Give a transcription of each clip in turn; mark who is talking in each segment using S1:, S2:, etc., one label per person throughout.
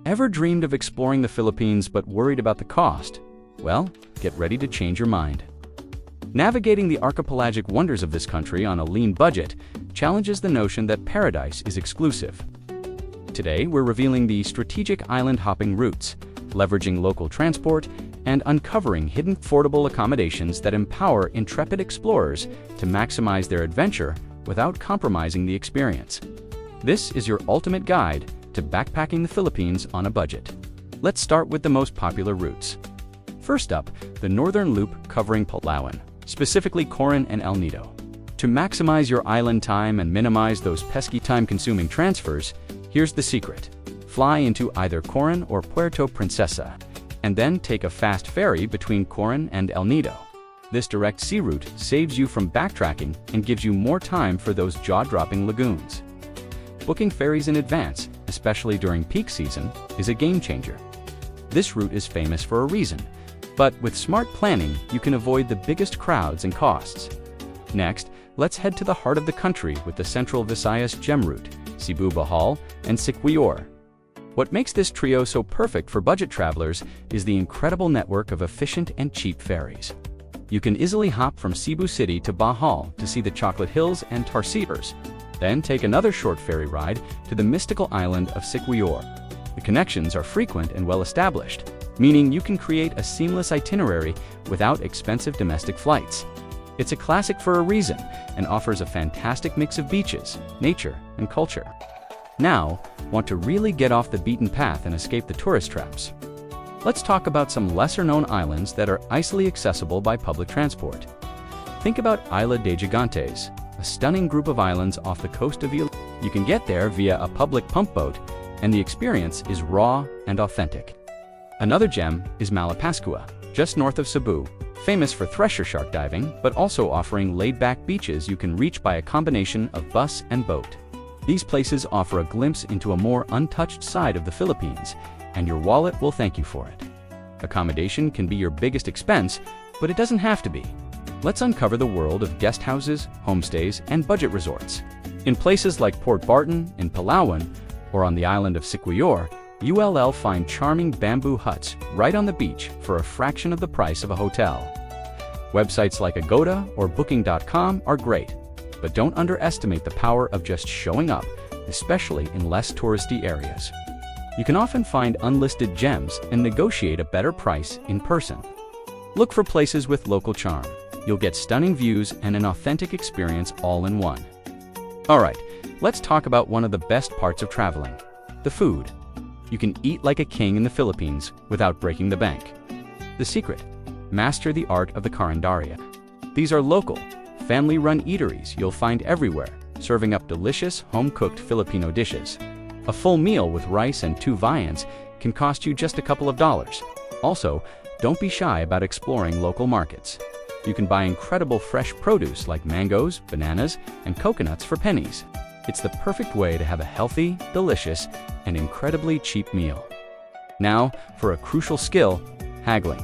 S1: Ever dreamed of exploring the Philippines but worried about the cost? Well, get ready to change your mind. Navigating the archipelagic wonders of this country on a lean budget challenges the notion that paradise is exclusive. Today, we're revealing the strategic island hopping routes, leveraging local transport, and uncovering hidden affordable accommodations that empower intrepid explorers to maximize their adventure without compromising the experience. This is your ultimate guide to backpacking the Philippines on a budget. Let's start with the most popular routes. First up, the Northern Loop covering Palawan, specifically Coron and El Nido. To maximize your island time and minimize those pesky time-consuming transfers, here's the secret. Fly into either Coron or Puerto Princesa, and then take a fast ferry between Coron and El Nido. This direct sea route saves you from backtracking and gives you more time for those jaw-dropping lagoons. Booking ferries in advance, especially during peak season, is a game-changer. This route is famous for a reason, but with smart planning, you can avoid the biggest crowds and costs. Next, let's head to the heart of the country with the Central Visayas Gem Route, Cebu-Bohol, and Siquijor. What makes this trio so perfect for budget travelers is the incredible network of efficient and cheap ferries. You can easily hop from Cebu City to Bohol to see the Chocolate Hills and Tarsiers, then take another short ferry ride to the mystical island of Siquijor. The connections are frequent and well-established, meaning you can create a seamless itinerary without expensive domestic flights. It's a classic for a reason and offers a fantastic mix of beaches, nature, and culture. Now, want to really get off the beaten path and escape the tourist traps? Let's talk about some lesser-known islands that are easily accessible by public transport. Think about Isla de Gigantes, a stunning group of islands off the coast of Iloilo. You can get there via a public pump boat, and the experience is raw and authentic. Another gem is Malapascua, just north of Cebu, famous for thresher shark diving, but also offering laid-back beaches you can reach by a combination of bus and boat. These places offer a glimpse into a more untouched side of the Philippines, and your wallet will thank you for it. Accommodation can be your biggest expense, but it doesn't have to be. Let's uncover the world of guest houses, homestays, and budget resorts. In places like Port Barton, in Palawan, or on the island of Siquijor, you'll find charming bamboo huts right on the beach for a fraction of the price of a hotel. Websites like Agoda or Booking.com are great, but don't underestimate the power of just showing up, especially in less touristy areas. You can often find unlisted gems and negotiate a better price in person. Look for places with local charm. You'll get stunning views and an authentic experience all in one. Alright, let's talk about one of the best parts of traveling: the food. You can eat like a king in the Philippines without breaking the bank. The secret: master the art of the carinderia. These are local, family-run eateries you'll find everywhere, serving up delicious, home-cooked Filipino dishes. A full meal with rice and 2 viands can cost you just a couple of dollars. Also, don't be shy about exploring local markets. You can buy incredible fresh produce like mangoes, bananas, and coconuts for pennies. It's the perfect way to have a healthy, delicious, and incredibly cheap meal. Now, for a crucial skill: haggling.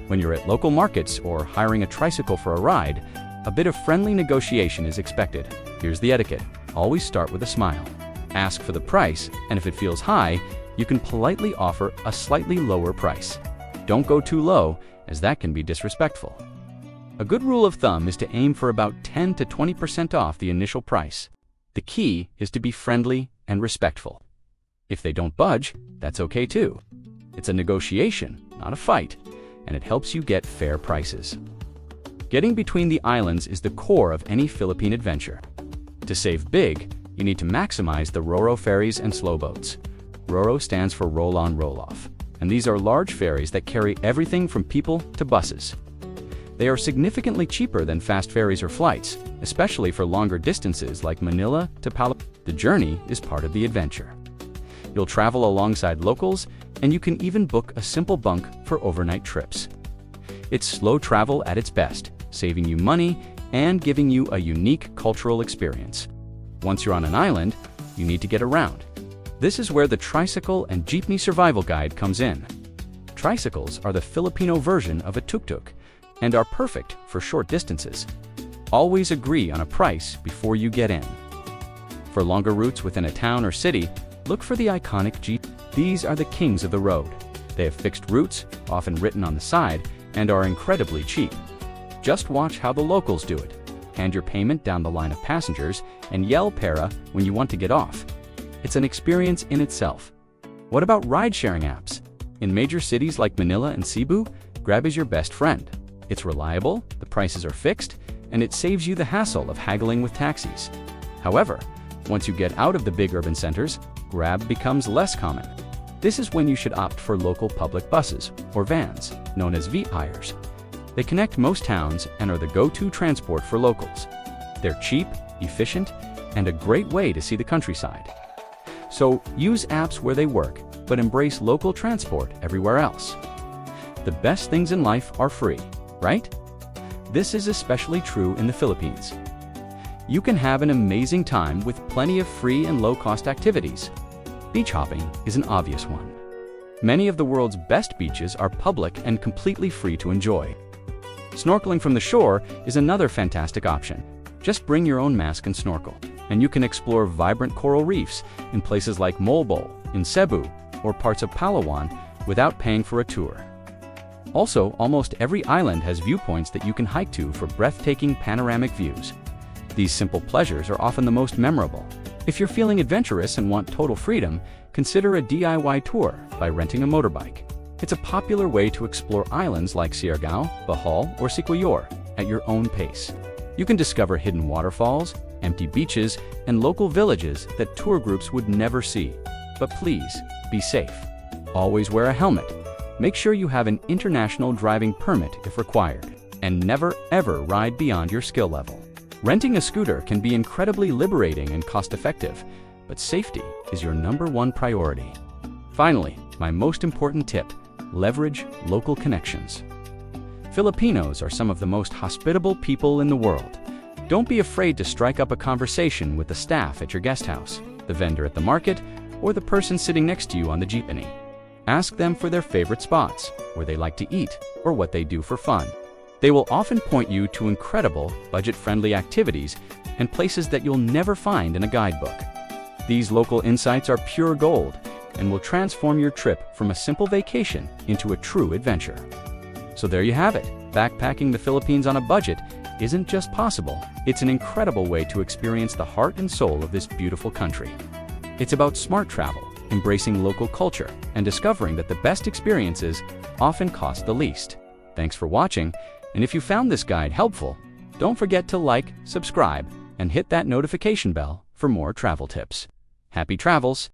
S1: When you're at local markets or hiring a tricycle for a ride, a bit of friendly negotiation is expected. Here's the etiquette: always start with a smile. Ask for the price, and if it feels high, you can politely offer a slightly lower price. Don't go too low, as that can be disrespectful. A good rule of thumb is to aim for about 10 to 20% off the initial price. The key is to be friendly and respectful. If they don't budge, that's okay too. It's a negotiation, not a fight, and it helps you get fair prices. Getting between the islands is the core of any Philippine adventure. To save big, you need to maximize the Ro-Ro ferries and slow boats. Ro-Ro stands for roll-on, roll-off, and these are large ferries that carry everything from people to buses. They are significantly cheaper than fast ferries or flights, especially for longer distances like Manila to Palawan. The journey is part of the adventure. You'll travel alongside locals, and you can even book a simple bunk for overnight trips. It's slow travel at its best, saving you money and giving you a unique cultural experience. Once you're on an island, you need to get around. This is where the tricycle and jeepney survival guide comes in. Tricycles are the Filipino version of a tuk-tuk and are perfect for short distances. Always agree on a price before you get in. For longer routes within a town or city, Look for the iconic Jeep. These are the kings of the road. They have fixed routes, often written on the side, and are incredibly cheap. Just watch how the locals do it. Hand your payment down the line of passengers and yell "Para" when you want to get off. It's an experience in itself. What about ride-sharing apps? In major cities like Manila and Cebu, Grab is your best friend. It's reliable, the prices are fixed, and it saves you the hassle of haggling with taxis. However, once you get out of the big urban centers, Grab becomes less common. This is when you should opt for local public buses, or vans, known as V-hires. They connect most towns and are the go-to transport for locals. They're cheap, efficient, and a great way to see the countryside. So use apps where they work, but embrace local transport everywhere else. The best things in life are free, right? This is especially true in the Philippines. You can have an amazing time with plenty of free and low-cost activities. Beach hopping is an obvious one. Many of the world's best beaches are public and completely free to enjoy. Snorkeling from the shore is another fantastic option. Just bring your own mask and snorkel, and you can explore vibrant coral reefs in places like Molbol, in Cebu, or parts of Palawan without paying for a tour. Also, almost every island has viewpoints that you can hike to for breathtaking panoramic views. These simple pleasures are often the most memorable. If you're feeling adventurous and want total freedom, consider a DIY tour by renting a motorbike. It's a popular way to explore islands like Siargao, Bohol, or Siquijor at your own pace. You can discover hidden waterfalls, empty beaches, and local villages that tour groups would never see. But please, be safe. Always wear a helmet. Make sure you have an international driving permit if required. And never ever ride beyond your skill level. Renting a scooter can be incredibly liberating and cost-effective, but safety is your #1 priority. Finally, my most important tip: leverage local connections. Filipinos are some of the most hospitable people in the world. Don't be afraid to strike up a conversation with the staff at your guest house, the vendor at the market, or the person sitting next to you on the jeepney. Ask them for their favorite spots, where they like to eat, or what they do for fun. They will often point you to incredible, budget-friendly activities and places that you'll never find in a guidebook. These local insights are pure gold and will transform your trip from a simple vacation into a true adventure. So there you have it. Backpacking the Philippines on a budget isn't just possible, it's an incredible way to experience the heart and soul of this beautiful country. It's about smart travel, embracing local culture, and discovering that the best experiences often cost the least. Thanks for watching, and if you found this guide helpful, don't forget to like, subscribe, and hit that notification bell for more travel tips. Happy travels!